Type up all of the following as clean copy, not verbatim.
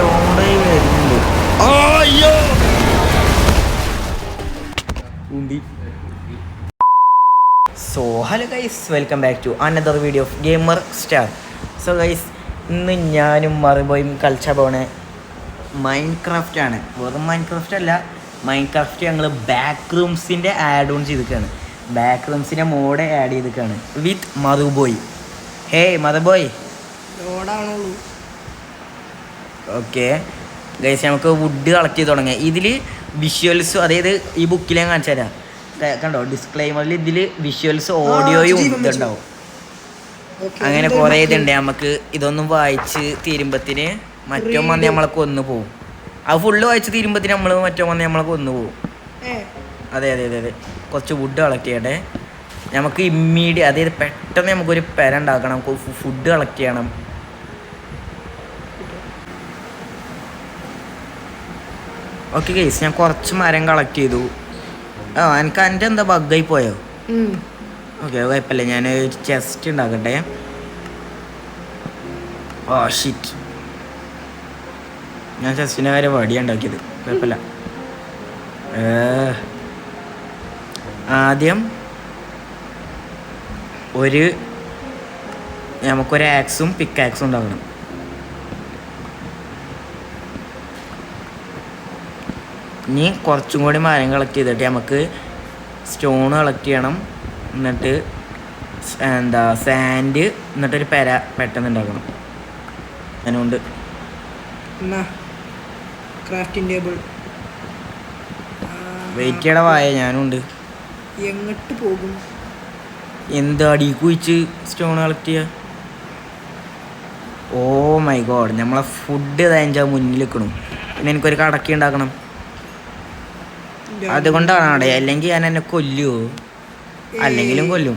ലോഡായി വരുന്നുണ്ട്. അയ്യോ so hello guys, welcome back to another video of gamer star. So guys, ഇന്ന് ഞാനും മറുപോയും കളിച്ചാൽ പോണ മൈൻക്രാഫ്റ്റ് ആണ്. വെറും മൈൻക്രാഫ്റ്റ് അല്ല, മൈൻക്രാഫ്റ്റ് ഞങ്ങൾ ബാക്ക് റൂംസിൻ്റെ ആഡ് ഓൺ ചെയ്തിരിക്കുകയാണ്. ബാക്ക് റൂംസിൻ്റെ മോഡ് ആഡ് ചെയ്തിരിക്കുകയാണ് വിത്ത് മറുബോയ്. ഹേ മറുബോയ്, ലോഡാണുള്ളൂ. ഓക്കെ ഗൈസ്, നമുക്ക് വുഡ് കളക്ട് ചെയ്ത് തുടങ്ങിയ ഇതിൽ വിഷ്വൽസ്, അതായത് ഈ ബുക്കിൽ ഞാൻ കാണിച്ചു തരാം. കണ്ടോ ഡിസ്ക്ലൈമറിൽ ഇതിൽ വിഷ്വൽസ് ഓഡിയോയും ഇതുണ്ടാവും. അങ്ങനെ കുറേ ഇതുണ്ട്. നമുക്ക് ഇതൊന്നും വായിച്ച് തീരുമ്പത്തിന് മറ്റോ വന്ന് നമ്മളെ കൊന്നു പോകും. അത് ഫുള്ള് വായിച്ച് തീരുമ്പത്തിന് നമ്മൾ മറ്റോ വന്ന് നമ്മളെ കൊന്നു പോകും. അതെ അതെ അതെ അതെ. കുറച്ച് വുഡ് കളക്ട് ചെയ്യട്ടെ. നമുക്ക് അതായത് പെട്ടെന്ന് നമുക്കൊരു പെര ഉണ്ടാക്കണം, നമുക്ക് ഫുഡ് കളക്ട് ചെയ്യണം. ഓക്കെ ഗൈസ്, ഞാൻ കുറച്ച് മരം കളക്ട് ചെയ്തു. എനിക്ക് എൻ്റെ എന്താ ബഗ്ഗായി പോയോ? ഓക്കെ കുഴപ്പമില്ല, ഞാൻ ചെസ്റ്റ് ഉണ്ടാക്കട്ടെ. ഓ ഷിറ്റ്, ഞാൻ ചെസ്റ്റിൻ്റെ കാര്യം വടിയാണ് ഉണ്ടാക്കിയത്. കുഴപ്പമില്ല. ആദ്യം നമുക്കൊരു ആക്സും പിക്കാക്സും ഉണ്ടാക്കണം. ഇനി കുറച്ചും കൂടി മരം കളക്ട് ചെയ്തിട്ട് നമുക്ക് സ്റ്റോൺ കളക്ട് ചെയ്യണം. എന്നിട്ട് സാൻഡ്, എന്നിട്ടൊരു പെര പെട്ടെന്ന് ഉണ്ടാക്കണം. അതിനുണ്ട് വെയിറ്റ് ചെയ്യണ വായ ഞാനുണ്ട്. എങ്ങോട്ട് പോകും? എന്താ അടി കുഴിച്ച് സ്റ്റോൺ കളക്ട് ചെയ്യുക? ഓ മൈ ഗോഡ്, നമ്മളെ ഫുഡ് എൻ്റെ മുന്നിൽ വെക്കണം. പിന്നെ എനിക്കൊരു കടക്കി ഉണ്ടാക്കണം. അതുകൊണ്ടാണ് അവിടെ, അല്ലെങ്കിൽ ഞാൻ എന്നെ കൊല്ലുവോ? അല്ലെങ്കിലും കൊല്ലും.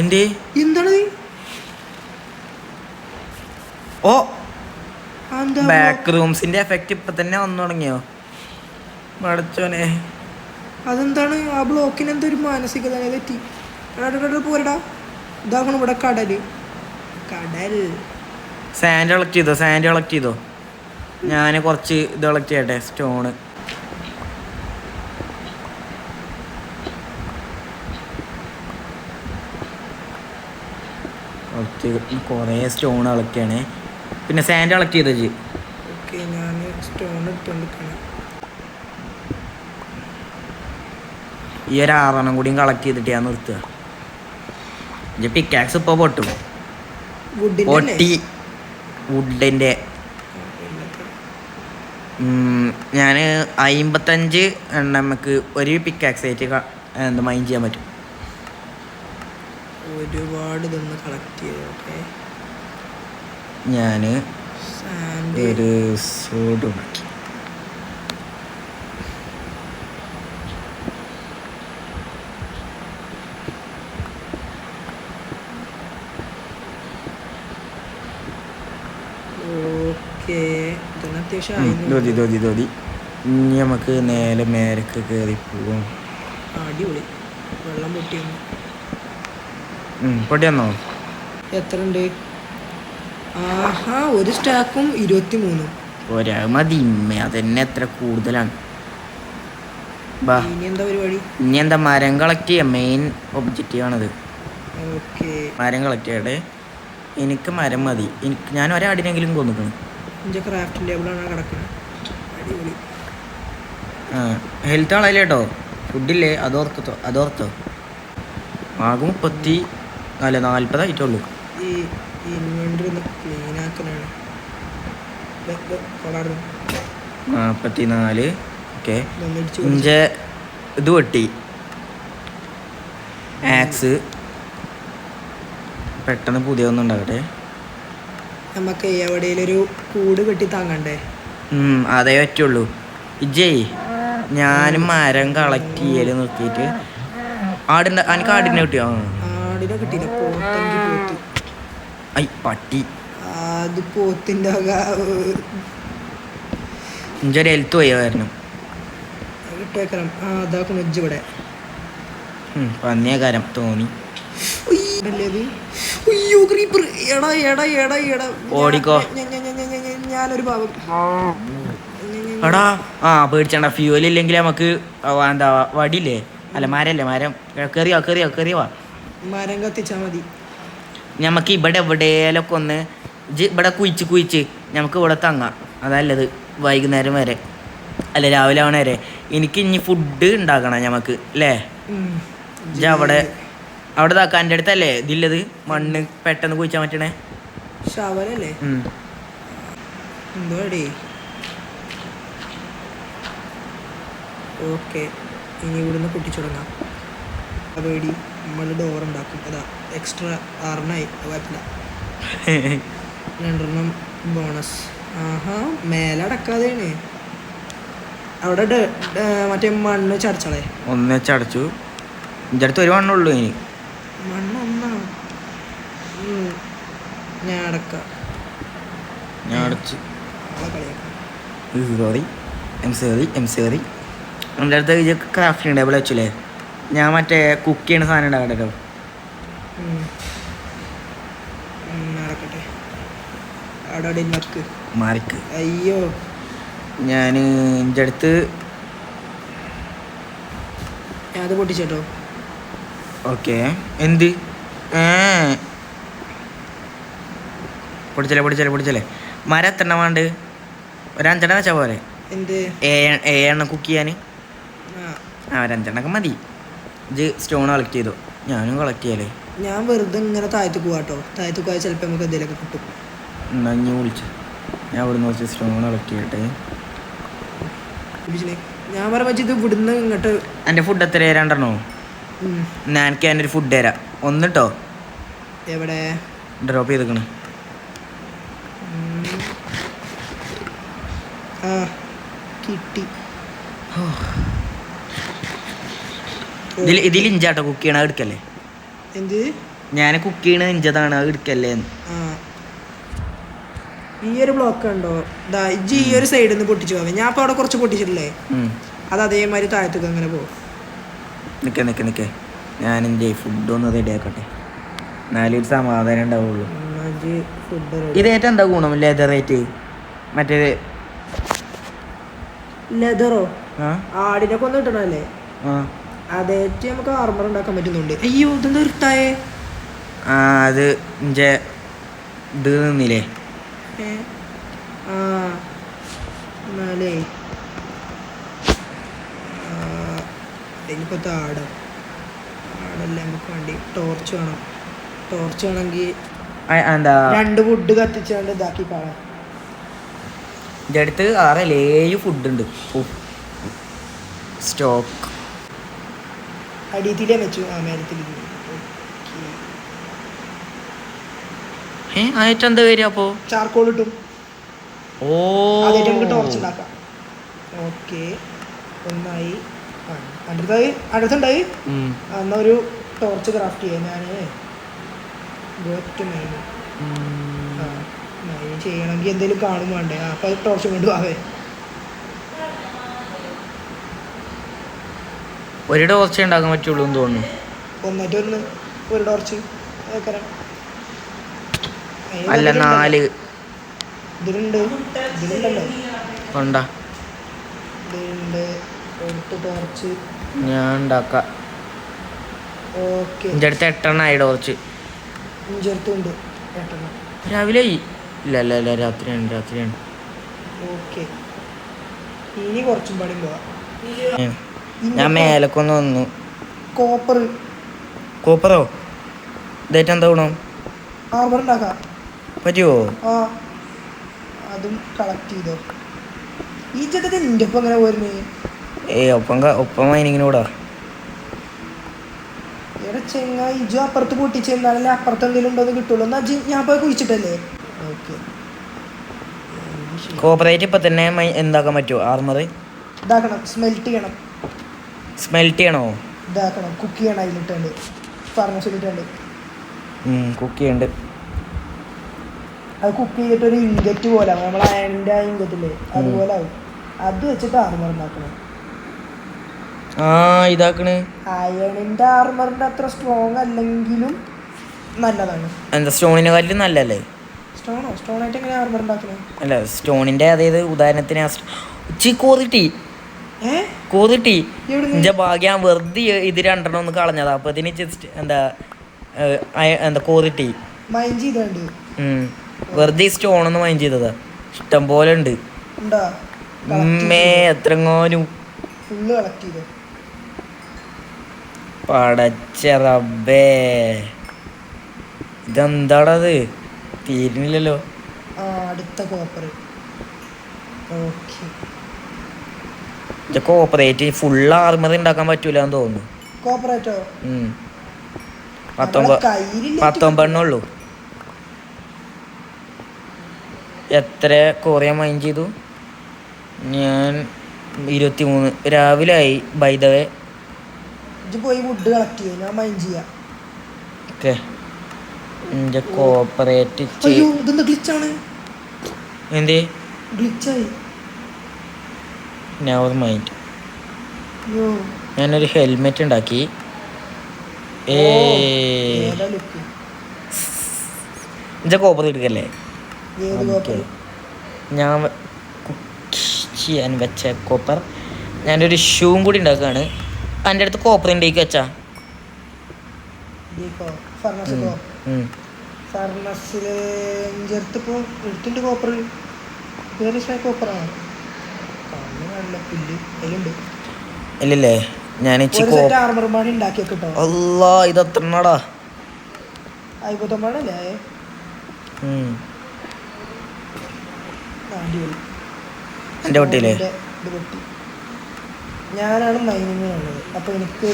എന്തേ എന്താണ്? ഓ, ബാക്ക് റൂംസിന്റെ എഫക്റ്റ് ഇപ്പൊ തന്നെ വന്നു തുടങ്ങിയോ? മടച്ചോനെ, അതെന്താണ്? ആ ബ്ലോക്കിന് എന്തൊരു മാനസികത തെറ്റി. പോരടാ, ഇതാകണം ഇവിടെ കടൽ. സാൻഡ് കളക്ട് ചെയ്തോ. ഞാൻ കുറച്ച് ഇത് കളക്ട് ചെയ്യട്ടെ, സ്റ്റോണ്. കുറേ സ്റ്റോൺ കളക്ട് ചെയ്യണേ. പിന്നെ സാൻഡ് കളക്ട് ചെയ്തോ ജി? ഞാൻ സ്റ്റോൺ ഇട്ടുകൊണ്ടിരിക്കണം. ഈ ഒരു 6 കൂടിയും കളക്ട് ചെയ്തിട്ട് ഞാൻ നിർത്തുക. പിക്കാക്സ് ഇപ്പോൾ പൊട്ടി വുഡിൻ്റെ. ഞാൻ 55 നമുക്ക് ഒരു പിക്കാക്സ് ആയിട്ട് മൈൻഡ് ചെയ്യാൻ പറ്റും. ഒരുപാട് ഇതൊന്ന് കളക്ട് ചെയ്തോട്ടെ. ഞാൻ ഒരു സോഡ് ഉണ്ടാക്കി. ധോതി ഇനി നമുക്ക് നേരെ മേരക്ക് കയറി പോവാം. അടിപൊളി. വെള്ളം പൊട്ടിയെന്നോ? എത്ര ഉണ്ട്? ആഹാ, ഒരു സ്റ്റാക്കും 23. ഒരാ മതി. അതന്നെ എത്ര കൂടുതലാണ്. ഇനി എന്താ പരിപാടി? ഇനി എന്താ, മരം കളക്ട് ചെയ്യാം. മെയിൻ ഒബ്ജക്റ്റീവ് ആണത്. മരം കളക്ട് ചെയ്യട്ടെ. എനിക്ക് മരം മതി. ഞാൻ ഒരാടിനെങ്കിലും കൊന്നിക്കണം. ക്രാഫ്റ്റിംഗ് ടേബിളാണ് കിടക്കുന്നത്. അടിപൊളി. ഹെൽത്ത് ആളല്ലേ കേട്ടോ, ഫുഡില്ലേ? അതോർത്തോ. ആകും 40 ആയിട്ടുള്ളൂ. ഈ ഇൻവെന്ററി ഒന്ന് ക്ലീൻ ആക്കാനാണ്. 44. ഓക്കെ, ഇത് വെട്ടി ആക്സ് പെട്ടെന്ന് പുതിയ ഒന്നും ഉണ്ടാകട്ടെ. നമുക്ക് എവിടെയൊരു കൂട് കെട്ടി താങ്ങണ്ടേ? അതേ പറ്റുള്ളൂ. ഇജയ്, ഞാൻ മരം കളക്ട് ചെയ്യല് നിർത്തിയിട്ട് എനിക്ക് ആടിനെ കിട്ടിയോ? ആടിനെ കിട്ടിയില്ല. പോത്ത്. ഐ പട്ടി, അത് പോത്തിന്റെ ഇഞ്ചൊരു ഹെൽത്ത് പോയി കാരണം കിട്ടേക്കണം. അതാക്കണം ഇവിടെ പന്നിയ കാരം തോന്നി. അയ്യോ ക്രീപ്പർ എടാ എടാ എടാ എടാ ഓടിക്കോ. ഞാനൊരു ഭാഗം എടാ ആ പേടിച്ചണ്ട, ഫ്യൂവൽ ഇല്ലെങ്കിൽ നമുക്ക് എന്താ വടിയില്ലേ, അല്ല മരല്ലേ, മരം കയറിയോ. മരം കത്തിച്ചാ മതി. ഞമ്മക്ക് ഇവിടെ എവിടെയൊക്കെ ഒന്ന് ഇവിടെ കുഴിച്ച് നമുക്ക് ഇവിടെ തങ്ങാം. അതല്ലത് വൈകുന്നേരം വരെ, അല്ല രാവിലെ ആവണ വരെ. എനിക്ക് ഇനി ഫുഡ് ഉണ്ടാക്കണം ഞമ്മക്ക് അല്ലേ. അവിടെ ഇതാക്കാം. എൻ്റെ അടുത്തല്ലേ ഇതില്ലത് മണ്ണ് പെട്ടെന്ന് കുഴിച്ചാൻ പറ്റണേ ഷവലല്ലേ. എന്തോടേ ഓക്കെ, ഇനി ഇവിടുന്ന് പൊട്ടിച്ചു തുടങ്ങാം. പേടി നമ്മൾ ഡോർ ഉണ്ടാക്കും. അതാ എക്സ്ട്രാ 6 കുഴപ്പമില്ല. 2 ബോണസ്. ആഹാ മേലടക്കാതെയാണ് അവിടെ മറ്റേ മണ്ണ് ചടച്ചളേ. ഒന്ന് ചടച്ചു. എൻ്റെ അടുത്ത് ഒരു മണ്ണുള്ളൂ ഇനി. മണ്ണൊന്നാ ഞാൻ അടക്കാം. ഞാൻ അടച്ചു. കളിയാക്കാം. സോറി. നമ്മുടെ അടുത്ത് ഇത് ക്രാഫ്റ്റിംഗ് ടേബിൾ വെച്ചില്ലേ, ഞാൻ മറ്റേ കുക്ക് ചെയ്യണ സാധനം ഉണ്ടാകട്ടോ. നടക്കട്ടെ. അവിടെ മാറിക്ക്. അയ്യോ ഞാൻ എൻ്റെ അടുത്ത് അത് പൊട്ടിച്ചേട്ടോ. ഓക്കെ എന്ത് പൊടിച്ചല്ലേ. മരം എത്ര വേണ്ട? ഒരു 5 വെച്ചാൽ പോലെ. എന്ത് 7 കുക്ക് ചെയ്യാൻ? ഒരു 5 മതി. ഇത് സ്റ്റോൺ കളക്ട് ചെയ്തോ, ഞാനും കളക്ട് ചെയ്യാലേ. ഞാൻ വെറുതെ ഇങ്ങനെ താഴത്ത് പോവാട്ടോ. താഴത്ത് പോയാൽ ചിലപ്പോൾ നമുക്ക് എന്തെങ്കിലുമൊക്കെ കിട്ടും. എന്നാ ഞാൻ വിളിച്ചു, ഞാൻ ഇവിടുന്ന് കുറച്ച് സ്റ്റോൺ കളക്ട് ചെയ്യട്ടെ. ഞാൻ പറഞ്ഞ ഇത് ഇവിടുന്ന് ഇങ്ങോട്ട്. എൻ്റെ ഫുഡ് എത്ര 2 എനിക്ക് എൻ്റെ ഒരു ഫുഡ് തരാം. ഒന്നിട്ടോ എവിടെ ഡ്രോപ്പ് ചെയ്തേക്കണ്. ആ കിട്ടി. ഇതിൽ ഇഞ്ചാട്ടോ കുക്ക് ചെയ്യണ, അത് എടുക്കല്ലേ. എന്ത് ഞാൻ കുക്ക് ചെയ്യണ ഇഞ്ചതാണ്, അത് എടുക്കല്ലേ. ആ ഈ ഒരു ബ്ലോക്ക് ഉണ്ടോ? ഈ ഒരു സൈഡിൽ നിന്ന് പൊട്ടിച്ചു പോവാം. ഞാൻ അപ്പോൾ അവിടെ കുറച്ച് പൊട്ടിച്ചിട്ടില്ലേ, അത് അതേമാതിരി താഴത്തേക്ക് അങ്ങനെ പോകും. നിൽക്കേ ഞാൻ എൻ്റെ ഫുഡൊന്ന് റെഡി ആക്കട്ടെ, എന്നാലും ഒരു സമാധാനം ഉണ്ടാവുള്ളൂ. ഇതേറ്റ എന്താ ഗുണം ലെതറേറ്റ്? മറ്റേത് ലെതറോ ആടിനൊക്കെ ഒന്ന് കിട്ടണല്ലേ. അതേറ്റ് നമുക്ക് ആർമർ ഉണ്ടാക്കാൻ പറ്റുന്നുണ്ട്. അയ്യോ ഇതെന്താ ഇട്ടായേ? അത് ഇത് നിന്നില്ലേ. എന്നാലേ ഇനിയിപ്പോൾ ആടല്ലേ നമുക്ക് വേണ്ടി ടോർച്ച് വേണം. ടോർച്ച് വേണമെങ്കിൽ എന്താ 2 വുഡ് കത്തിച്ചാണ്ട് ഇതാക്കി പാടാം. എൻ്റെ അടുത്ത് 6 ഫുഡ് ഉണ്ട്. സ്റ്റോക്ക് അടിയത്തിലേ വെച്ചു. മേലത്തിൽ ആയിട്ട് എന്താ വരിക അപ്പോൾ? ചാർക്കോൾ കിട്ടും. അതായിട്ട് നമുക്ക് ടോർച്ച് ഉണ്ടാക്കാം. ഓക്കെ ഒന്നായി. അടുത്തുണ്ടായി. എന്നാൽ ഒരു ടോർച്ച് ക്രാഫ്റ്റ് ചെയ്യാം. ഞാൻ മൈൻ ചെയ്യണമെങ്കിൽ എന്തെങ്കിലും കാണും വേണ്ടേ. അപ്പം ടോർച്ച് കൊണ്ട് പോവേ. ഒരു ടോർച്ച് ഉണ്ടാക്കാൻ പറ്റുള്ളൂ എന്ന് തോന്നുന്നു. ഒന്നിട്ട് ഒരു ടോർച്ച് അല്ല 4 ഇതിലുണ്ടല്ലോ. ഉണ്ടാ ഇതിലുണ്ട്. ടോർച്ച് ഞാൻ ഉണ്ടാക്കാം. ഓക്കെ എൻ്റെ അടുത്ത് 8 ടോർച്ച്. ഇഞ്ചടുത്തുണ്ട് 8. രാവിലെ ഇല്ല രാത്രിയാണ്. ഓക്കെ ഇനി കുറച്ചും പണി പോവാം. ഞാൻ മേലക്കൊന്ന് വന്നു. കോപ്പറോ ഇതായിട്ട് എന്താ ഗുണം? ആർമർ ഉണ്ടാക്കാം പറ്റുമോ? ആ അതും കളക്ട് ചെയ്തോ. ഈ ചേട്ടത്തെ നിന്റെ ഒപ്പം അങ്ങനെ പോരുന്നേ. ഒപ്പം മൈനിങ്ങിനൂടാ. എടാ ചെങ്ങായി ഇജു അപ്പുറത്ത് പൊട്ടിച്ചെന്നാലല്ലേ അപ്പുറത്ത് എന്തെങ്കിലും ഉണ്ടോന്ന് കിട്ടുള്ളൂ. എന്നാ ഞാൻ പോയി കുഴിച്ചിട്ടല്ലേ. ഓക്കെ കോപ്പറേറ്റ് ഇപ്പം തന്നെ എന്താക്കാൻ പറ്റുമോ? ആർമർ ഇതാക്കണം. സ്മെൽറ്റ് ചെയ്യണോ? ഇതാക്കണം. കുക്ക് ചെയ്യണം. അതിലിട്ടുണ്ട് ഫർണസിലിട്ടുണ്ട്. കുക്ക് ചെയ്യുന്നുണ്ട്. അത് കുക്ക് ചെയ്തിട്ട് ഒരു ഇൻഗറ്റ് പോലെ ആവും. നമ്മൾ അയണിൻ്റെ ഇൻഗറ്റില്ലേ അതുപോലെ ആവും. അത് വെച്ചിട്ട് ആർമർ ഉണ്ടാക്കണം. ഇതാക്കണ് അയണിൻ്റെ ആർമറിൻ്റെ അത്ര സ്ട്രോങ് അല്ലെങ്കിലും നല്ലതാണ്. എന്താ സ്റ്റോണിനെക്കാട്ടിലും നല്ലല്ലേ? സ്റ്റോണായിട്ട് എങ്ങനെ ആർമർ ഉണ്ടാക്കുന്നത്? അല്ല സ്റ്റോണിൻ്റെ അതായത് ഉദാഹരണത്തിന് കോതിട്ടി കോതിട്ടി എൻ്റെ ഭാഗ്യം വെറുതെ ഇത് രണ്ടെണ്ണം ഒന്ന് കളഞ്ഞതാ. അപ്പോൾ ഇതിന് ജസ്റ്റ് എന്താ കോതിട്ടി വെറുതെ സ്റ്റോണൊന്ന് മൈൻഡ് ചെയ്തതാ. ഇഷ്ടം പോലെ ഉണ്ട്. എത്രങ്ങാനും പടച്ച റബ്ബേ, ഇതെന്താടത് തീരുന്നില്ലല്ലോ. കോപ്പറേറ്റ് ഫുൾ ആർമർ ഉണ്ടാക്കാൻ പറ്റൂലെന്ന് തോന്നുന്നു. 19 ഉള്ളൂ. എത്ര കൊറിയ മൈൻഡ് ചെയ്തു ഞാൻ? 23 രാവിലെ ആയി. ബൈ ദ വേ പോയി വുഡ് കളക്ട് ചെയ്യാം, ഞാൻ മൈൻഡ് ചെയ്യാം. ഓക്കെ കോപ്പറേറ്റ് എന്തേ നെവർ മൈൻഡ്. ഞാനൊരു ഹെൽമെറ്റ് ഉണ്ടാക്കി. കോപ്പർ എടുക്കല്ലേ? ഞാൻ ചെയ്യാൻ വെച്ച കോപ്പർ. ഞാനൊരു ഷൂവും കൂടി ഉണ്ടാക്കുകയാണ്. എൻ്റെ അടുത്ത് കോപ്പർ ഉണ്ടേക്ക് വെച്ചാ ഇല്ലല്ലേ? ഞാൻ അല്ലാ ഇതെത്രണ്ണാടാ? എൻ്റെ കുട്ടിയില്ലേ? ഞാനാണ് മൈനിങ് ഉള്ളത്. അപ്പോൾ എനിക്ക്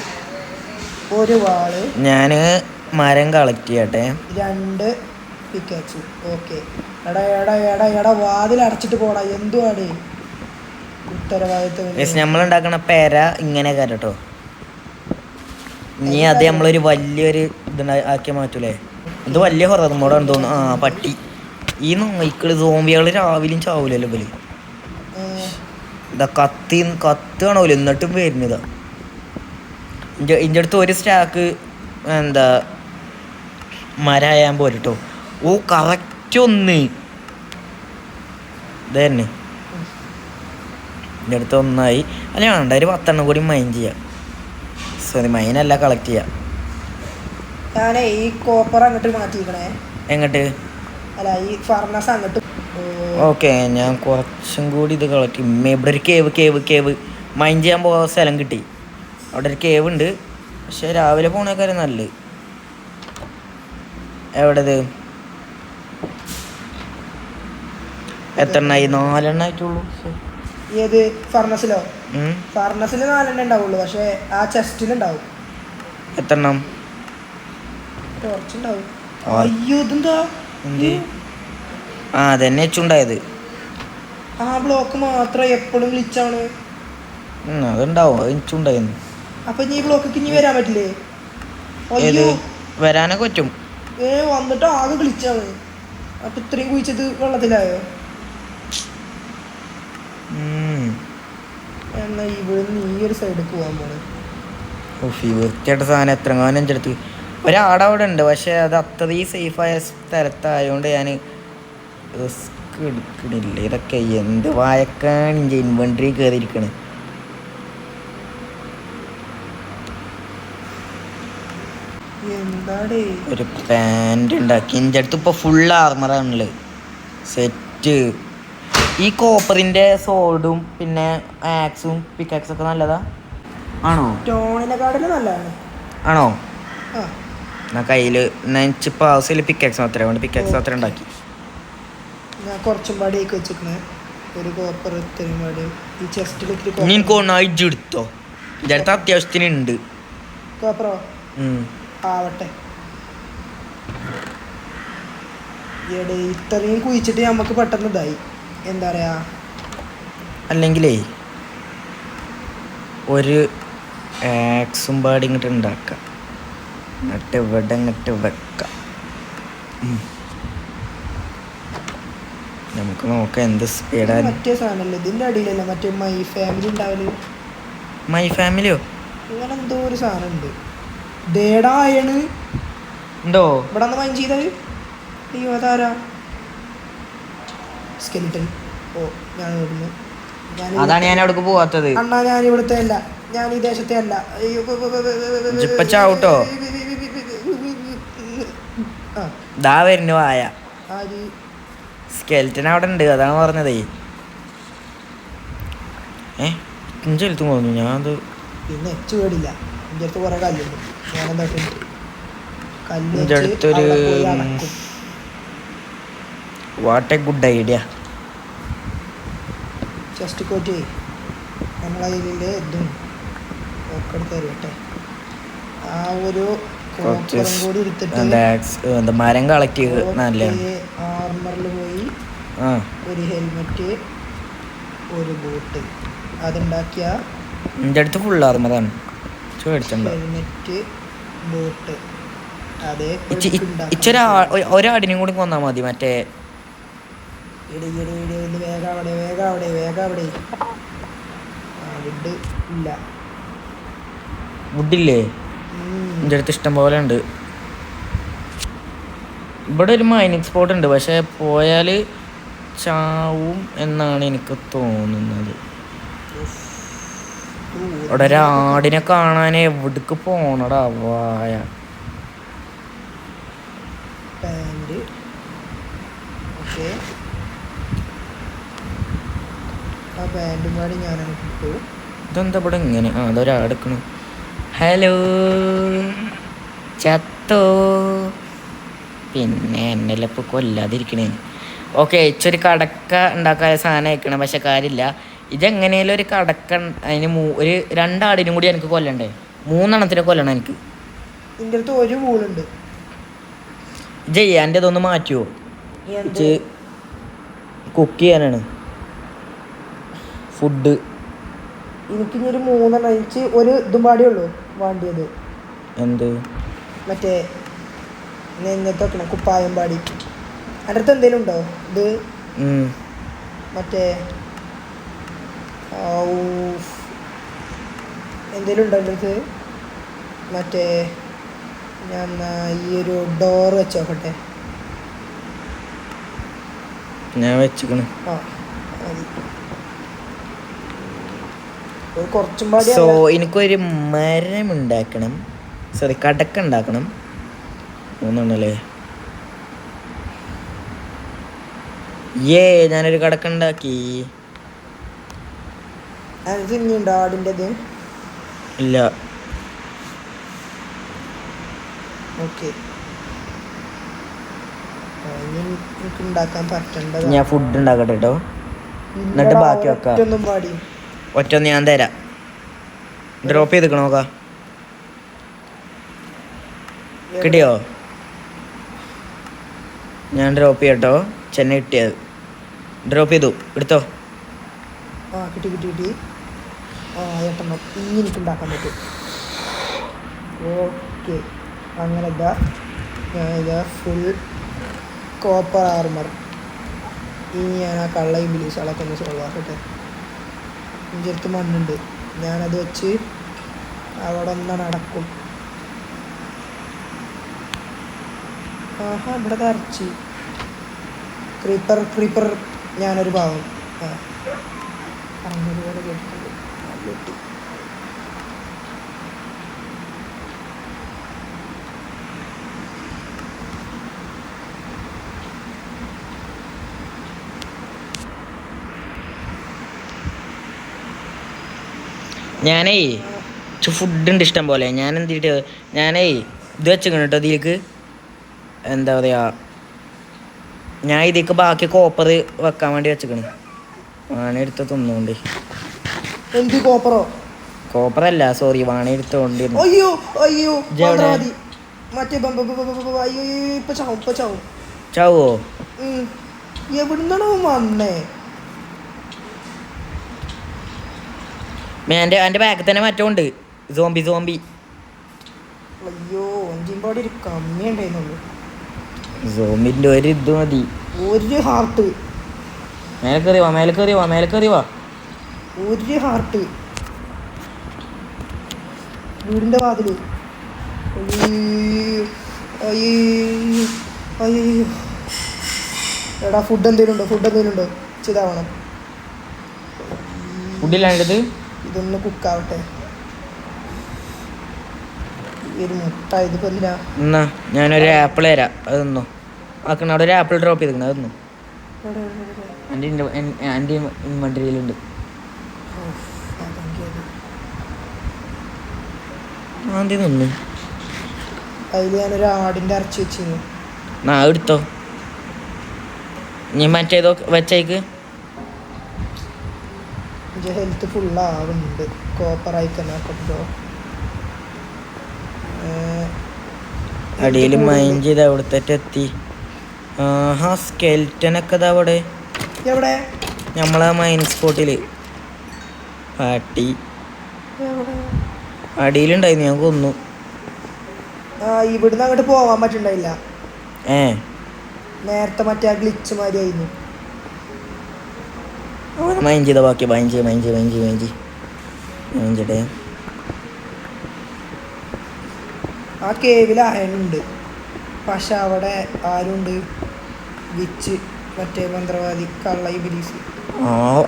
ഒരു വാള്, ഞാൻ മരം കളക്ട് ചെയ്യട്ടെ, 2 പിക്കാക്സ്. ഓക്കെ. എടാ വാതിൽ അടച്ചിട്ട് പോടാ. എന്തുവാടേ ഉത്തരവാദിത്തം? നമ്മളുണ്ടാക്കണ പേര ഇങ്ങനെ കേട്ടോ. ഇനി അത് നമ്മളൊരു വലിയൊരു ഇത് ആക്കി മാറ്റൂലേ? ഇത് വലിയ ഹൊറർ മോഡാണെന്ന് തോന്നുന്നു. പട്ടി ഈ നോയിക്കള് സോംബികള് രാവിലെയും ചാവൂലല്ലോ ഇവര്. ഇതാ കത്തുകാണോല്ലോ എന്നിട്ടും വരുന്നതാ. ഇൻ്റെ അടുത്ത് ഒരു സ്റ്റാക്ക് എന്താ മരായാൻ പോരട്ടോ. കറക്റ്റ് ഒന്ന് ഇതന്നെ എൻ്റെ അടുത്ത് ഒന്നായി. അല്ല വേണ്ട, ഒരു 10 കൂടി മൈൻ ചെയ്യാം. സോറി, മൈനല്ല കളക്ട് ചെയ്യാം. ഞാനേ ഈ കോപ്പർ അങ്ങോട്ട് മാറ്റിക്കണേ. എങ്ങോട്ട്? അല്ല ഈ ഫർണസ് അങ്ങോട്ട്. ഓക്കെ, ഞാൻ കുറച്ചും കൂടി ഇത് കളക്ട് ചെയ്യും. ഇവിടെ ഒരു കേവ് മൈൻ ചെയ്യാൻ പോകാൻ സ്ഥലം കിട്ടി. അവിടെ ഒരു കേവ് ഉണ്ട്. പക്ഷെ രാവിലെ പോണേക്കാരും നല്ലത്. എവിടെത്? എത്രണ്ണായി? 4 എണ്ണായിട്ടുള്ളൂ. ഏത് ഫർണസിലോ? ഫർണസിൽ 4 എണ്ണം ഉണ്ടാവുള്ളൂ. പക്ഷെ ആ ചെസ്റ്റിലുണ്ടാവും. എത്ര എണ്ണം? കുറച്ചുണ്ടാവും. അയ്യോ ഇതെന്താ? അതന്നെ വെച്ചുണ്ടായത്. ആ ബ്ലോക്ക് മാത്രം എപ്പോഴും ഗ്ലിച്ചാണ്. അതുണ്ടാവും, അത് എനിച്ചുണ്ടായിരുന്നു. അപ്പൊ ഈ ബ്ലോക്ക് ഇനി വരാൻ പറ്റില്ലേ? വരാനൊക്കെ പറ്റും. വന്നിട്ട് ആകെ ഗ്ലിച്ചാണ്. അപ്പൊ ഇത്രയും കുഴിച്ചത് വെള്ളത്തിലായോ? എന്നാ ഇവിടുന്ന് ഈ ഒരു സൈഡിൽ പോകാൻ പോണേ. വൃത്തിയായിട്ട സാധനം എത്രങ്ങാനും എൻ്റെ അടുത്ത് ഒരാടവിടെ ഉണ്ട്. പക്ഷെ അത് അത്രയും സേഫായ സ്ഥലത്തായതുകൊണ്ട് ഞാൻ റിസ്ക് എടുക്കണില്ല. ഇതൊക്കെ എന്ത് വായക്കാണ് എൻ്റെ ഇൻവെൻട്രി കയറിയിരിക്കണേ. ഒരു പാൻറ് ഉണ്ടാക്കി. എൻ്റെ അടുത്ത് ഇപ്പോൾ ഫുൾ ആർമറാണുള്ളത്. സെറ്റ്. ഈ കോപ്പറിൻ്റെ സോൾഡും പിന്നെ ആക്സും പിക്കാക്സും ഒക്കെ നല്ലതാ ആണോ? ആണോ? എന്നാ കയ്യിൽ നെച്ചിപ്പോൾ ആവശ്യമില്ല. പിക്കാക്സ് മാത്രമേ കൊണ്ട് പിക്കാക്സ് മാത്രമേ ഉണ്ടാക്കി. കുറച്ചും പാടി വെച്ചിരിക്കണേ. ഒരു കോപ്പർ ഇത്രയും പാടി ഈ ചെസ്റ്റിൽ എനിക്ക് ഒന്നായിട്ട് എടുത്തോ. എൻ്റെ അടുത്ത് അത്യാവശ്യത്തിന് ഉണ്ട് കോപ്പറോ. ആവട്ടെ. ഇത്രയും കുഴിച്ചിട്ട് നമുക്ക് പെട്ടെന്ന് ഇതായി. എന്താ പറയാ, അല്ലെങ്കിലേ ഒരു ആക്സും പാടി ഇങ്ങോട്ട് ഉണ്ടാക്കാം. എന്നിട്ട് ഇവിടെ ഇങ്ങോട്ട് വെക്കാം. നമുക്ക് നോക്കാം എന്ത് സ്പീഡാണ്. മറ്റേ സാധനമല്ലേ ഇതിൻ്റെ അടിയിലല്ലേ മറ്റേ മൈ ഫാമിലി ഉണ്ടാവല്? മൈ ഫാമിലിയോ? അങ്ങനെ എന്തോ ഒരു സാധനം ഉണ്ട്. ദേടായണ് ഉണ്ടോ? ഇവിടെ ഒന്ന് മൈൻഡ് ചെയ്തത് അയ്യോ അതാരാ സ്കെലിട്ടൻ. ഓ ഞാൻ ഓടുന്നു. അതാണ് ഞാൻ അവിടേക്ക് പോവാത്തത്. അണ്ണാ ഞാൻ ഇവിടുത്തെ അല്ല, ഞാൻ ഈ ദേശത്തെ അല്ല. അയ്യോ ഇപ്പൊ ചാവട്ടോ. ദാ വരുന്നു ആയ സ്കെൽറ്റൻ അവിടെ ഉണ്ട്, അതാണ് പറഞ്ഞതേ. ചെലുത്തു തോന്നുന്നു ഞാൻ അത്. പിന്നെ എച്ച് പേടില്ല, എൻ്റെ അടുത്ത് കുറെ കല്ലുണ്ട്. ഞാനെന്താ എൻ്റെ അടുത്തൊരു what a good idea. Chest coat നമ്മളതിലെ ഇതും ഒക്കെ എടുത്ത് തരട്ടെ. ആ ഒരു കൂടി എടുത്തിട്ട് മരം കളക്ട് ചെയ്ത് നല്ലതാണ്. ആർമറിൽ പോയി ഒരു ഹെൽമെറ്റ് ഒരു ബൂട്ട് അതുണ്ടാക്കിയ എൻ്റെ അടുത്ത് ഫുൾ ആർമറാണ്. ഹെൽമെറ്റ് ബൂട്ട് അതെ. ഒരാടിനും കൂടി കൊന്നാൽ മതി. മറ്റേ വുഡില്ലേ? എൻ്റെ അടുത്ത് ഇഷ്ടം പോലെ ഉണ്ട്. ഇവിടെ ഒരു മൈനിങ് സ്പോട്ട് ഉണ്ട്, പക്ഷെ പോയാൽ ചാവും എന്നാണ് എനിക്ക് തോന്നുന്നത്. ഇവിടെ ഒരാടിനെ കാണാൻ എവിടേക്ക് പോണടാ വായ. ഇതെന്താ ഇവിടെ ഇങ്ങനെ? അതൊരാടെടുക്കണം. ഹലോ ചത്തോ? പിന്നെ എന്നല്ല ഇപ്പോൾ കൊല്ലാതിരിക്കണേ. ഓക്കെ, ഇച്ചൊരു കടക്ക ഉണ്ടാക്കാൻ സാധനം അയക്കണം, പക്ഷെ കാര്യമില്ല. ഇതെങ്ങനെയാലും ഒരു കടക്ക അതിന് ഒരു 2 ആടിനും കൂടി എനിക്ക് കൊല്ലണ്ടേ? 3 എണ്ണത്തിനെ കൊല്ലണം എനിക്ക്. എൻ്റെ അടുത്ത് ഒരു വൂളുണ്ട്. എൻ്റെ ഇതൊന്ന് മാറ്റുമോ? കുക്ക് ചെയ്യാനാണ് ഫുഡ്. എനിക്കിഞ്ഞൊരു 3 എണ്ണം അയച്ച് ഒരു ഇതും പാടിയേ ഉള്ളൂ വേണ്ടിയത്. എന്ത്? മറ്റേ നെഞ്ഞത്തൊക്കെ കുപ്പായം പാടി. അതിൻ്റെ അടുത്ത് എന്തെങ്കിലും ഉണ്ടോ? ഇത് മറ്റേ എന്തെങ്കിലും ഉണ്ടോ എൻ്റെ അടുത്ത്? മറ്റേ ഞാൻ ഈ ഒരു ഡോർ വെച്ചോക്കട്ടെ. ഞാൻ വെച്ചിക്കണ്. കുറച്ചും പാടി. സോ എനിക്കൊരു മരം ഉണ്ടാക്കണം, സോറി കടക്ക ഉണ്ടാക്കണം. 3 എണ്ണല്ലേ? ഞാനൊരു കടക്ക ഉണ്ടാക്കി. ഇനിയുണ്ടോ ആടിൻ്റെത്? ഇല്ല. ഓക്കെ, എനിക്ക് ഉണ്ടാക്കാൻ പറ്റേണ്ടത്. ഞാൻ ഫുഡ് ഉണ്ടാക്കട്ടെ കേട്ടോ, എന്നിട്ട് ബാക്കി വെക്കാം. പാടി ഒറ്റൊന്ന് ഞാൻ തരാം. ഡ്രോപ്പ് ചെയ്തിക്കണോ? നോക്കാം, കിട്ടിയോ? ഞാൻ ഡ്രോപ്പ് ചെയ്യട്ടോ. ചെന്നൈ കിട്ടിയത് ഡ്രോപ്പ് ചെയ്തു, എടുത്തോ. കിട്ടി കിട്ടി കിട്ടി. എട്ടെണ്ണം ഇനി എനിക്ക് ഉണ്ടാക്കാൻ പറ്റും. ഓക്കെ, അങ്ങനെ ഇതാ ഞാൻ ഇതാ ഫുൾ കോപ്പർ ആർമർ. ഇനി ഞാൻ ആ കള്ള ഇംഗ്ലീഷുകളൊക്കെ ഒന്ന് സോൾവ് ആക്കട്ടെ. എൻ്റെ അടുത്ത് മണ്ണുണ്ട്, ഞാനത് വെച്ച് അവിടെ ഒന്ന് നടക്കും. ഇവിടെ തരച്ച് ക്രീപ്പർ ഞാനൊരു ഭാഗം പറഞ്ഞതുപോലെ കേട്ടിട്ടുണ്ട്. ഞാനേ ഫുഡുണ്ട് ഇഷ്ടം പോലെ. ഞാൻ എന്തിട്ട് ഞാനേ ഇത് വെച്ചിക്കണം കേട്ടോ. ഇതിലേക്ക് എന്താ പറയുക, ഞാൻ ഇതിലേക്ക് ബാക്കി കോപ്പർ വെക്കാൻ വേണ്ടി വെച്ചിക്കണ്. വാണെടുത്ത് തിന്നുകൊണ്ട്. എന്ത് കോപ്പറോ? കോപ്പറല്ല, സോറി, വാണെടുത്തോണ്ട്. അയ്യോ അയ്യോ മറ്റേ അയ്യോ ഇപ്പൊ ചാവും. ചാവോ? എവിടുന്നാണോ വന്നേ? എൻ്റെ ബാക്കിൽ തന്നെ മറ്റുണ്ട് സോംബി. അയ്യോ ഒഞ്ചിമ്പാടി ഒരു കമ്മി ഉണ്ടായിരുന്നുള്ളൂ. സോംബിൻ്റെ ഒരു ഇത് മതി. ഒരു ഹാർട്ട് മേലെ കയറി വാ. ഒരു ഹാർട്ട് വീടിൻ്റെ വാതില്. അയ്യോ അയ്യോ എടാ ഫുഡ് എന്തെങ്കിലും ഉണ്ടോ ചിതാവണം ഫുഡില്ലാണ്ടത് ഇതൊന്ന് കുക്കാവട്ടെ ഈ ഒരു മുട്ട ഇതിപ്പോൾ എന്തിനാ എന്നാ ഞാനൊരു ആപ്പിൾ തരാം അതൊന്നോ ആക്കണം അവിടെ ഒരു ആപ്പിൾ ഡ്രോപ്പ് ചെയ്തിരിക്കണം അതൊന്നു എൻ്റെ ഇൻവെൻ്ററിയിലുണ്ട് ആദ്യം നിന്നു അതിൽ ഞാനൊരു ആടിൻ്റെ ഇറച്ചി വെച്ചിരുന്നു ആ എടുത്തോ നീ മറ്റേതോ വെച്ചേക്ക് എൻ്റെ ഹെൽത്ത് ഫുള്ളാവുന്നുണ്ട് കോപ്പറായി തന്നെ ആക്കട്ടോ അടിയിൽ മൈൻഡ് ചെയ്ത് അവിടുത്തെ എത്തി ആ സ്കെൽറ്റനൊക്കെ ഇതാ അവിടെ എവിടെ നമ്മളെ മൈൻ സ്പോട്ടിൽ പാട്ടി അടിയിലുണ്ടായിരുന്നു ഞാൻ കൊന്നു ഇവിടുന്ന് അങ്ങോട്ട് പോവാൻ പറ്റുണ്ടായില്ല നേരത്തെ മറ്റേ ഗ്ലിച്ച് മാതിരി ആയിരുന്നു മൈൻഡ് ചെയ്ത ബാക്കി മൈൻഡ് ആ കേവിൽ അയനുണ്ട് പക്ഷെ അവിടെ ആരുണ്ട് വിച്ച് മറ്റേ മന്ത്രവാദി കള്ള ഇബിലീസ്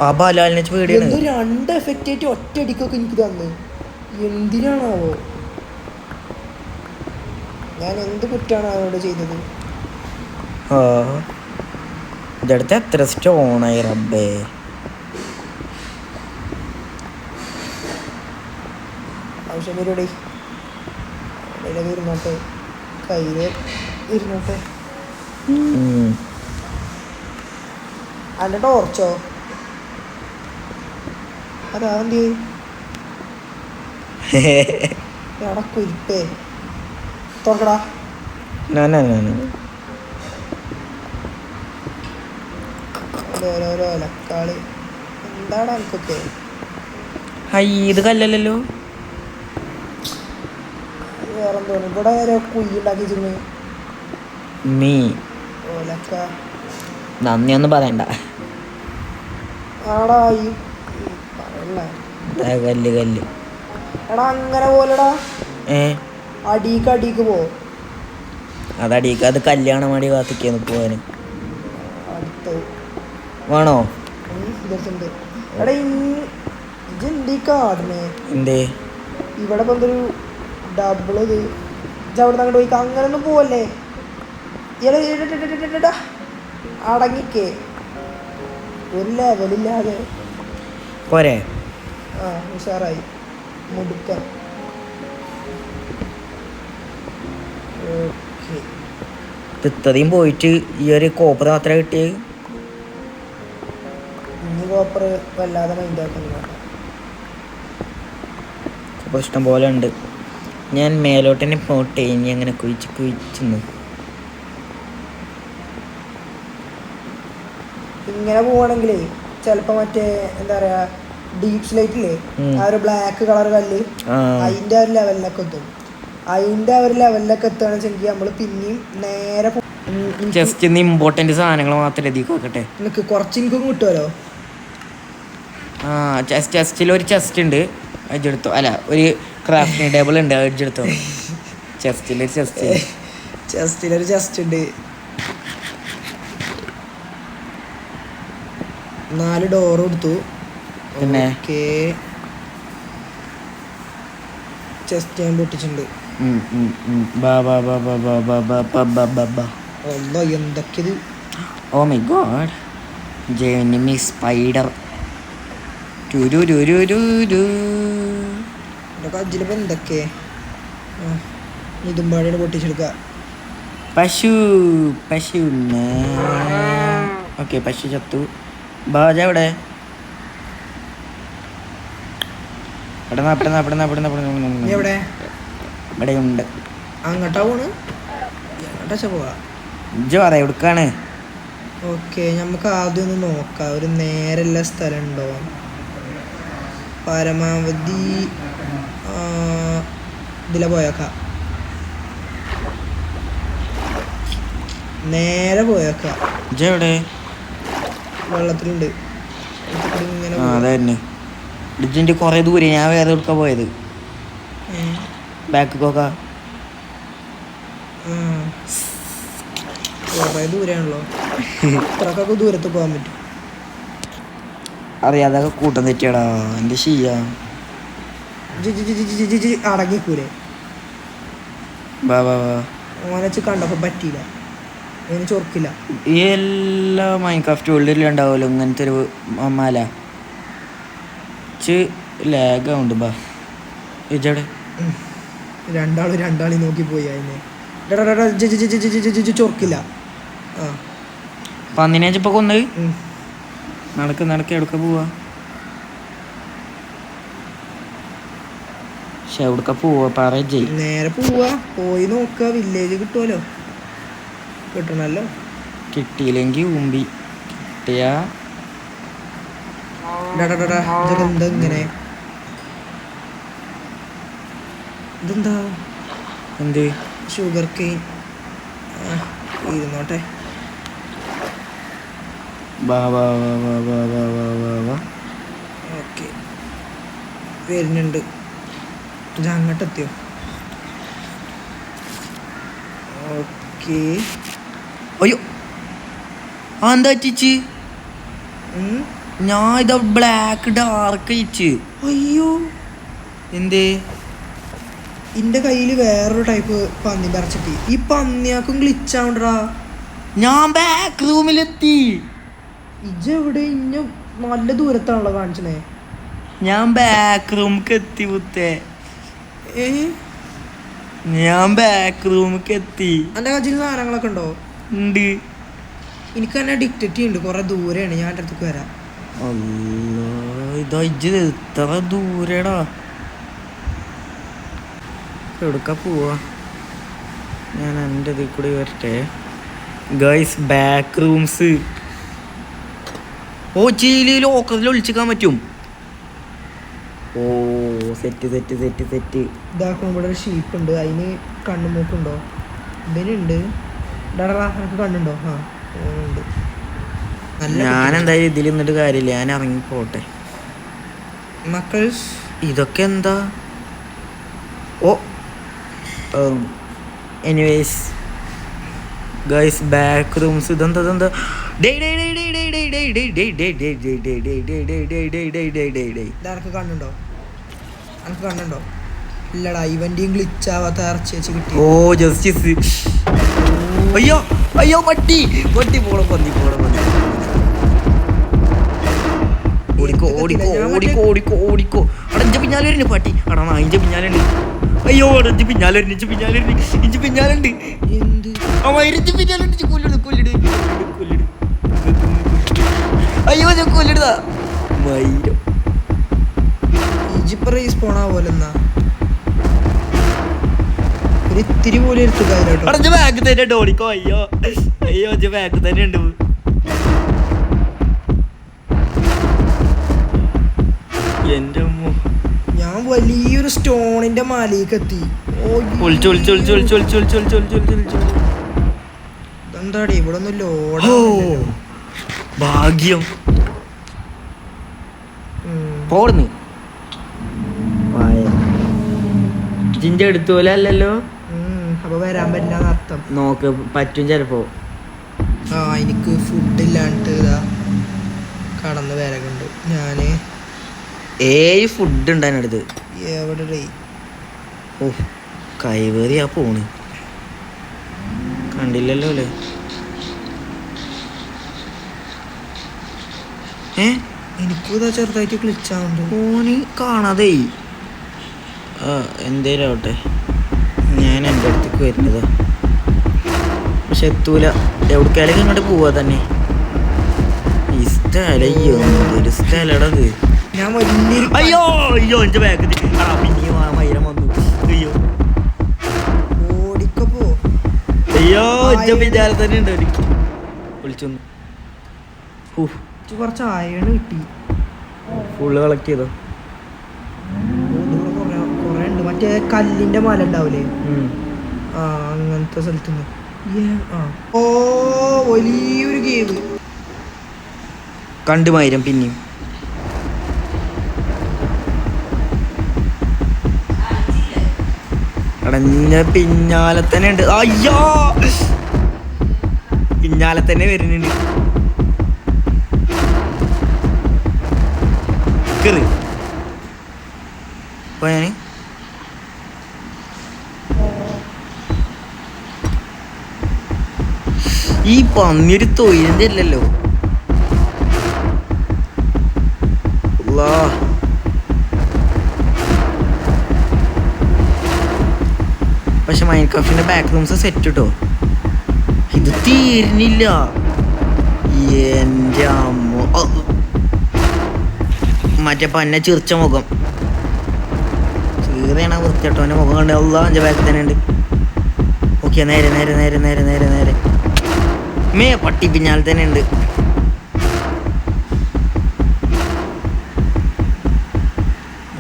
ആ ബാലാലിനെ പേടിയാണ് രണ്ട് എഫക്റ്റ് ആയിട്ട് ഒറ്റയടിക്കൊക്കെ എനിക്ക് തന്നു എന്തിനാണാവോ ഞാൻ എന്ത് കുറ്റാണ് അവരോട് ചെയ്തത് ഇതെടുത്ത് എത്ര സ്റ്റോണായി റബ്ബേ ആവശ്യം വരുവിടെ ഇരുന്നോട്ടെ കയ്യില് ഇരുന്നോട്ടെ അന്റെ ടോർച്ചോ അതാ എന്ത് എടാ കുരിപ്പേ തുറക്കടാ ഓരോരോ ലക്കാളി എന്താടാ എനിക്കൊക്കെ ഇത് കല്ലല്ലോ വേറെന്തോ ഇവിടെ വരെ കുയ്യുണ്ടാക്കി വെച്ചിരുന്നു മീ ഓലക്ക നന്ദി ഒന്നും പറയണ്ട ആടാ ഈ പറയല്ല കല്ല് എടാ അങ്ങനെ പോലെടാ അടീക്ക് പോ അതടിക്ക് അത് കല്യാണം വേണ്ടി കാത്തിക്കുന്നു പോവാന് അടുത്ത് വേണോ എടാ ഇജെന്തി കാടിനെ എന്തേ ഇവിടെ ഇപ്പൊ എന്തൊരു ഡബിള് ഇത് അവിടെ അങ്ങോട്ട് പോയി അങ്ങനെ ഒന്നും പോവല്ലേ അടങ്ങിക്കേ ഒരു ലെവലില്ലാതെ പോരെ ഉഷാറായി മുടുക്കൻ ഇത്രയും പോയിട്ട് ഈ ഒരു കോപ്പർ മാത്രമേ കിട്ടിയത് ഇനി കോപ്പർ വല്ലാതെ മൈൻഡാക്കുന്നു കോപ്പർ ഇഷ്ടം പോലെ ഉണ്ട് ഞാൻ മേലോട്ട് തന്നെ പോട്ടെ ഇനി അങ്ങനെ കുഴിച്ചു ഇങ്ങനെ പോവാണെങ്കിലേ ചിലപ്പോ മറ്റേ എന്താ പറയാ ഡീപ് സ്ലൈറ്റില്ലേ ആ ഒരു ബ്ലാക്ക് കളർ കല്ല് അതിന്റെ ഒരു ലെവലിലൊക്കെ എത്തും അതിന്റെ ഒരു ലെവലിലൊക്കെ എത്തുകയാണെന്ന് വെച്ചെങ്കിൽ നമ്മള് പിന്നെയും നേരെ ജസ്റ്റ് ഇമ്പോർട്ടന്റ് സാധനങ്ങൾ മാത്രമേ എത്തിക്കോട്ടെ എനിക്ക് കുറച്ച് ഇൻകം കിട്ടുമല്ലോ ചെസ്റ്റിൽ ഒരു ചെസ്റ്റ് ഉണ്ട് അജെടുത്തോ അല്ല ഒരു ക്രാഫ്റ്റിംഗ് ടേബിൾ ഉണ്ട് അജെടുത്തോ ചെസ്റ്റിലൊരു ചെസ്റ്റ് ഉണ്ട് 4 ഡോർ കൊടുത്തു പിന്നെ ചെസ്റ്റ് ഞാൻ പൊട്ടിച്ചിട്ടുണ്ട് എന്തൊക്കെയത് ഓ മൈ ഗോഡ് ജെനിമി സ്പൈഡർ കജ്ജിലിപ്പോ എന്തൊക്കെ ഇതും പാടിയാണ് പൊട്ടിച്ചെടുക്ക പശു ഓക്കെ പശു ചത്തു ബാജ എവിടെ എവിടെ ഇവിടെ ഉണ്ട് അങ്ങോട്ടാ പോണ് അങ്ങോട്ടാ പോവാ ഇജ്ജ് പറ എവിടുക്കാണ് ഓക്കെ നമുക്ക് ആദ്യം ഒന്ന് നോക്കാം ഒരു നേരെയുള്ള സ്ഥലം ഉണ്ടോ പരമാവധി ഇതിലെ പോയേക്കാം നേരെ പോയേക്കാം ഇജ്ജ് എവിടെ വെള്ളത്തിലുണ്ട് ഇങ്ങനെ അതന്നെ ഡിജിൻ്റെ കുറേ ദൂരെ ഞാൻ വേറെ എടുക്കാൻ പോയത് ബാക്ക് പോക്ക കുറേ ദൂരമാണല്ലോ. ഇത്രക്കൊക്കെ ദൂരത്ത് പോകാൻ പറ്റും. അറിയാതൊക്കെ കൂട്ടം തെറ്റിയടാ, എന്ത് ചെയ്യാ. അടങ്ങിക്കൂലേ വാ വാ വാ. ഓനെ വെച്ച് കണ്ടപ്പോൾ പറ്റിയില്ല, അതിന് ചൊർക്കില്ല. ഈ എല്ലാ മൈൻക്രാഫ്റ്റ് വേൾഡിലും ഉണ്ടാവുമല്ലോ ഇങ്ങനത്തെ ഒരു മല. ലാഗുണ്ട്. ബാ ഇജടെ രണ്ടാളി നോക്കി പോയി അതിനെ. ചൊർക്കില്ല. ആ പന്നിനെ ഇപ്പൊ കൊന്നത്. നടക്ക് എവിടക്ക പോവാ? പക്ഷെ എവിടക്ക പോവാ പറയ്. നേരെ പോവാ, പോയി നോക്കുക. വില്ലേജ് കിട്ടുമല്ലോ. കിട്ടണല്ലോ. കിട്ടിയില്ലെങ്കിൽ ഊമ്പി, കിട്ടിയാ എന്താ ഇങ്ങനെ? ഇതെന്താ? എന്ത്? Sugar cane. ഇരുന്നോട്ടെ. ഓക്കെ, വരുന്നുണ്ട്. ഇത് അങ്ങോട്ടെത്തിയോ? ഓക്കെ. അയ്യോ എന്താ ചേച്ചി? ഞാൻ ഇതാ ബ്ലാക്ക് ഡാർക്ക് അയച്ച്. അയ്യോ, എന്തേ? എൻ്റെ കയ്യിൽ വേറൊരു ടൈപ്പ് പന്നിൻ്റെ ഇറച്ചിട്ടി. ഈ പന്നിയാക്കും ഗ്ലിച്ചാവണ്ടാ. ഞാൻ ബാക്ക് റൂമിലെത്തി. ഇജെവിടെ? ഇഞ്ഞ നല്ല ദൂരത്താണല്ലോ കാണിച്ചണേ. ഞാൻ ബാക്ക് റൂമിക്ക് എത്തി പുത്തേ. ഏ, ഞാൻ ബാക്ക് റൂമിക്ക് എത്തി. എൻ്റെ കയ്യിൽ സാധനങ്ങളൊക്കെ ഉണ്ടോ? ഉണ്ട്. എനിക്ക് തന്നെ ഡിക്റ്റേറ്റ് ഉണ്ട്. കുറെ ദൂരെയാണ്. ഞാൻ എൻ്റെ അടുത്തേക്ക് വരാം. ഇതാ ഇജ്ജ് എത്ര ദൂരെടാ. എവിടക്ക പോവാ? ഞാൻ എൻ്റെ ഇതിൽ കൂടി വരട്ടെ. Guys, back rooms. ഓ ചീലി ലോക്കറിൽ ഒളിച്ചിക്കാൻ പറ്റും. ഓ സെറ്റ്. ഇതാക്കുമ്പോൾ ഇവിടെ ഒരു ഷീപ്പ് ഉണ്ട്. അതിന് കണ്ണുമൂക്കുണ്ടോ? ഇതിനുണ്ട്. ഡാടാ, എനിക്ക് കണ്ണുണ്ടോ? ആ, ഉണ്ട്. ഞാൻ എന്തായാലും ഇതിൽ നിന്നിട്ട് കാര്യമില്ല, ഞാൻ ഇറങ്ങി പോട്ടെ. മക്കൾ ഇതൊക്കെ എന്താ? ഓ എനിവേസ് ഗൈസ്, ബാക്ക് റൂംസ്. ഇതെന്താ? ഇതെനക്ക് കണ്ണുണ്ടോ? എനിക്ക് കണ്ണുണ്ടോ? ഇല്ലടാ, ഇവൻ്റെയും ഗ്ലിച്ചാവാത്ത ഇറച്ചി വെച്ച് കിട്ടി. ഓ ജസ്റ്റിസ്. അയ്യോ പട്ടി പോണം. ഓടിക്കോ. അടഞ്ച പിന്നാലെ വരുന്നു പട്ടി. അടാ നായിഞ്ച പിന്നാലുണ്ട്. അയ്യോ അടഞ്ച് പിന്നാലുണ്ട്. എന്ത്? ഇരഞ്ച് പിന്നാലുണ്ട്. കൊല്ലിട്. അയ്യോ ഞാൻ കൊല്ലിടുതാ. വൈരം ഇജിപ്പ റീസ്പോണാ പോലെ എന്നാ ഒരു ഇത്തിരി പോലെ എടുത്തുകാരോ. അടഞ്ച ബാഗ് തന്നെ ഉണ്ട്. ഓടിക്കോ. അയ്യോ ബാഗ് തന്നെ ഉണ്ട്. എന്റെ ഞാൻ വലിയൊരു സ്റ്റോണിന്റെ മാലയ്ക്ക് എത്തി. എന്താടി ഇവിടെ ഒന്നും ലോഡോ ഭാഗ്യം. പോർന്ന് ജിന്റെ എടുത്തു പോലെ അല്ലല്ലോ. അപ്പൊ വരാൻ പറ്റില്ല അർത്ഥം. നോക്ക് പറ്റും ചെലപ്പോ. എനിക്ക് ഫുഡില്ലാണ്ട് ഇതാ കടന്ന് വരകുണ്ട്. ഞാന് ഫുഡ് ഉണ്ടായിരുന്നത് എവിടെ? ഓ കൈവേറിയാ പോണ്. കണ്ടില്ലല്ലോ അല്ലേ? എനിക്കും ഇതാ ചെറുതായിട്ട് ക്ലിച്ചാവുണ്ട്. ഓന് കാണാതെ. എന്തേലും ആവട്ടെ, ഞാൻ എൻ്റെ അടുത്തേക്ക് വരുന്നതാ. പക്ഷെ എത്തൂല. എവിടേക്കായാലും ഇങ്ങോട്ട് പോവാ തന്നെ. ഈ സ്ഥലയ്യോ ഒരു സ്ഥലടത്. ഞാൻ വലിയൊരു അയ്യോ എൻ്റെ ബാഗ് പിന്നെയും മൈരം വന്നു. ഓടിക്കപ്പോ. അയ്യോ എന്റെ വിചാരം തന്നെ ഉണ്ട്. വിളിച്ചൊന്നു കുറച്ച് അയണ് കിട്ടി. ഫുള്ള് കളക്ട് ചെയ്തോ? കൊറേ ഉണ്ട്. മറ്റേ കല്ലിന്റെ മല ഉണ്ടാവൂലേ, അങ്ങനത്തെ സ്ഥലത്തുനിന്ന്. ഓ വലിയൊരു ഗെയിം കണ്ടു മൈരം. പിന്നെയും അടഞ്ഞ പിന്നാലെ തന്നെ ഉണ്ട്. അയ്യോ പിന്നാലെ തന്നെ വരുന്നുണ്ട്. കേറ് പോയാന്. ഈ പന്നിയൊരു തൊഴിലിന്റെ അല്ലല്ലോ. പക്ഷെ മൈൻക്രാഫ്റ്റിന്റെ ബാക്ക് റൂംസ് സെറ്റ് കിട്ടോ. ഇത് തീരുന്നില്ല. എൻ്റെ അമ്മ മറ്റേ പന്ന ചിറിച്ച മുഖം ചീറയാണ് വൃത്തിട്ടോൻ്റെ മുഖം കണ്ട്. അല്ലാ എൻ്റെ ബാക്കിൽ തന്നെ ഉണ്ട്. ഓക്കെ നേരെ നേരെ നേരെ നേരെ നേരെ നേരെ മേ പട്ടി പിന്നാലെ തന്നെ ഉണ്ട്.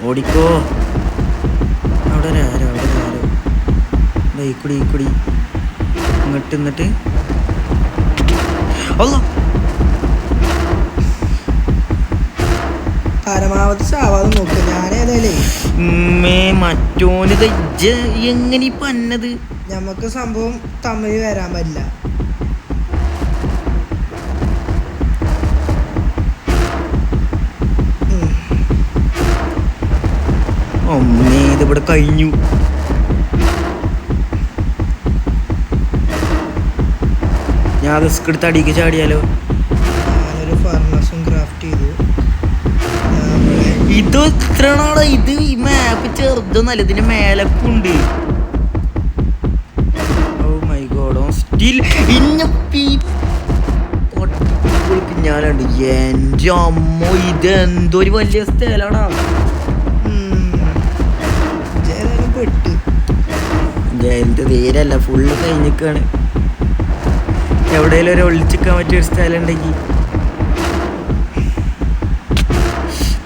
ഓടിക്കോ. അവിടെ ആരോ ഈ കുടി ഇങ്ങോട്ട് അല്ല പരമാവധി ചാവാതെ നോക്കുക. ഞാനേതായാലേ മറ്റോനിത് എങ്ങനെ പന്നത്. നമുക്ക് സംഭവം തമിഴ് വരാൻ പറ്റില്ല. അമ്മേ ഇതിവിടെ കഴിഞ്ഞു. ഞാൻ റിസ്ക് എടുത്ത് അടിക്ക് ചാടിയാലോ. ഞാനൊരു ഫർണസും ക്രാഫ്റ്റ് ചെയ്തു. ഇത് ഇത്രയാണോ? ഇത് ഈ മാപ്പ് ചെറുതൊന്നല്ല, ഇതിന്റെ മേലൊക്കെ ഉണ്ട്. Oh my God. സ്റ്റിൽ പിന്നാലുണ്ട്. എൻ്റെ അമ്മ ഇതെന്തൊരു വലിയ സ്ഥലമാണോ. പെട്ട് ജയിലിന്റെ തീരല്ല, ഫുള്ള് കഴിഞ്ഞിക്കാണ്. എവിടെയെങ്കിലും ഒരു ഒളിച്ചിക്കാൻ പറ്റിയൊരു സ്ഥലം ഉണ്ടെങ്കിൽ.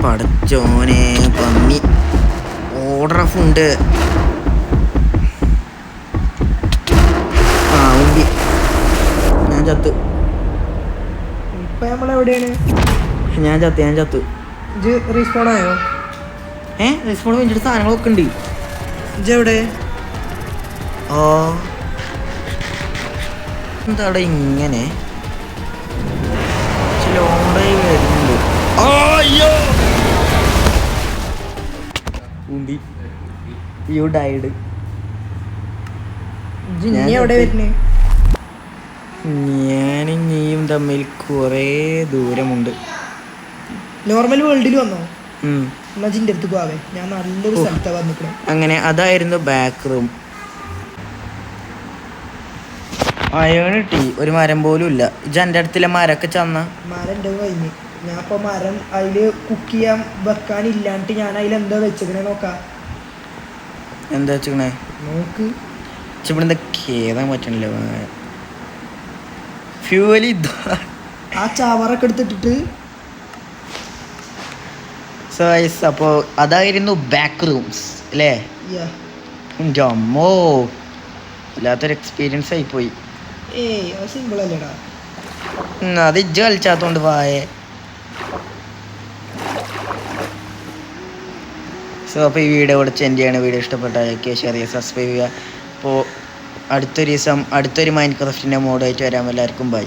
പടച്ചോനെ പന്നി ഓർഡർ ഓഫ് ഉണ്ട്. ആ ഉണ്ടി ഞാൻ ചത്തു. ഇപ്പൊ നമ്മളെവിടെയാണ്? ഞാൻ ചത്തു. ഇത് റീസ്പോൺ ആയോ? റെസ്പോണ്ട് വേണ്ടിയിട്ട് സാധനങ്ങളൊക്കെ ഉണ്ട്. ഇജെവിടെ? ഓ എന്താടെ ഇങ്ങനെ ലോഡായി വരുന്നുണ്ട്. ഉണ്ടി യു ഡൈഡ്. എവിടെ വരുന്നേ? ഞാനും നീയും തമ്മിൽ കുറേ ദൂരമുണ്ട്. നോർമൽ വേൾഡിൽ വന്നോ? ജിന്റെ അടുത്ത് പോവേ. ഞാൻ നല്ലൊരു സ്ഥലത്താ വന്നിട്ട്. അങ്ങനെ അതായിരുന്നു ബാക്ക് റൂം. അയൺ കിട്ടി, ഒരു മരം പോലും ഇല്ല. ഇജ് എൻ്റെ അടുത്തിലെ മരമൊക്കെ ചന്ന. മരം എൻ്റെ കഴിഞ്ഞ്. ഞാൻ ഇപ്പൊ മരം അതില് കുക്ക് ചെയ്യാൻ വെക്കാനില്ലാണ്ട് ഞാൻ അതിലെന്താ വെച്ചേക്കണേ നോക്കാം. എന്താ വെച്ചേ നോക്ക്. ഇവിടെ കേറാൻ പറ്റണില്ല. ഫ്യൂവലി ആ ചാവറൊക്കെ എടുത്തിട്ടിട്ട്. അപ്പോൾ അതായിരുന്നു ബാക്ക് റൂംസ് അല്ലേ? എൻ്റെ അമ്മോ വല്ലാത്തൊരു എക്സ്പീരിയൻസ് ആയിപ്പോയി. സിമ്പിൾ അല്ലേടാ. അത് ഇജ്ജ് കളിച്ചാത്തോണ്ട് പോയേ. അപ്പോൾ ഈ വീഡിയോ ഇവിടെ സെൻഡ് ചെയ്യാണ്. വീഡിയോ ഇഷ്ടപ്പെട്ടാൽ ലൈക്ക് ചെയ്യുക, ഷെയർ ചെയ്യുക, സബ്സ്ക്രൈബ് ചെയ്യുക. അപ്പോൾ അടുത്തൊരു ദിവസം അടുത്തൊരു മൈൻക്രാഫ്റ്റിൻ്റെ മോഡായിട്ട് വരാം. എല്ലാവർക്കും ബൈ.